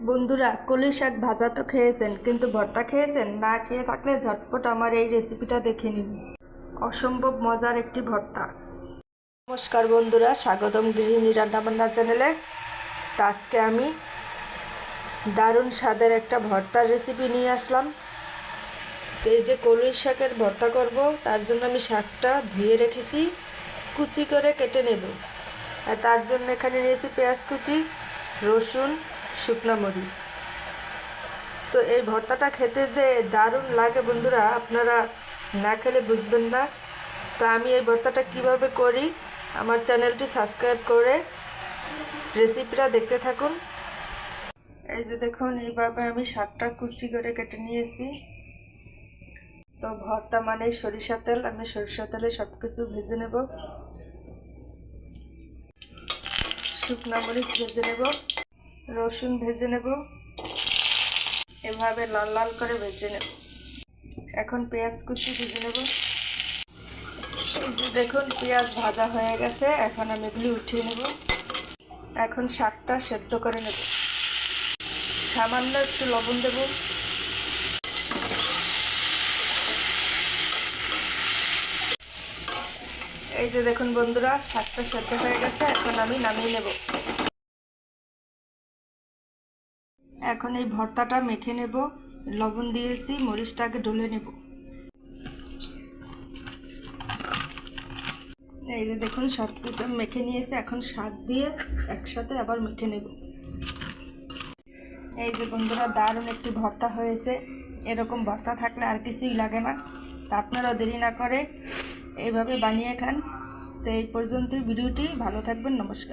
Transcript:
বন্ধুরা, কলই শাক ভাজা তো খেয়েছেন, কিন্তু ভর্তা খেয়েছেন? না খেয়ে থাকলে ঝটপট আমার এই রেসিপিটা দেখে নিন। অসম্ভব মজার একটি ভর্তা। নমস্কার বন্ধুরা, স্বাগতম গৃহিণী রান্নাবান্না চ্যানেলে। তো আজকে আমি দারুণ স্বাদের একটা ভর্তার রেসিপি নিয়ে আসলাম। তো এই যে কলই শাকের ভর্তা করব, তার জন্য আমি শাকটা ধুয়ে রেখেছি, কুচি করে কেটে নেব। আর তার জন্য এখানে নিয়েছি পেঁয়াজ কুচি, রসুন, শুকনো মরিচ। তো এই ভর্তাটা খেতে যে দারুণ লাগে বন্ধুরা, আপনারা না খেলে বুঝবেন না। তো আমি এই ভর্তাটা কিভাবে করি, আমার চ্যানেলটি সাবস্ক্রাইব করে রেসিপিটা দেখতে থাকুন। এই যে দেখুন, এইভাবে আমি শাকটা কুচি করে কেটে নিয়েছি। তো ভর্তা মানে সরিষা তেল, আমি সরিষা তেলে সব কিছু ভেজে নেব। শুকনো মরিচ ভেজে নেব, রসুন ভেজে নেব, এভাবে লাল লাল করে ভেজে নেব। এখন পেঁয়াজ কুচি ভেজে নেব। দেখুন, পেঁয়াজ ভাজা হয়ে গেছে, এখন আমি এগুলি উঠিয়ে নেব। এখন শাকটা সেদ্ধ করে নেব। সামান্য একটু লবণ দেব। এই যে দেখুন বন্ধুরা, শাকটা সেদ্ধ হয়ে গেছে, এখন আমি নামিয়ে নেব। এখন এই ভর্তাটা মেখে নেব। লবণ দিয়েছি, মরিচটাকে ঢেলে নেব। এই যে দেখুন, সব কিছু মেখে নিয়েছে, এখন শাক দিয়ে একসাথে আবার মেখে নেব। এই যে বন্ধুরা, দারুণ একটি ভর্তা হয়েছে। এরকম ভর্তা থাকলে আর কিছুই লাগে না। তা আপনারা দেরি না করে এইভাবে বানিয়ে খান। তো এই পর্যন্তই ভিডিওটি, ভালো থাকবেন, নমস্কার।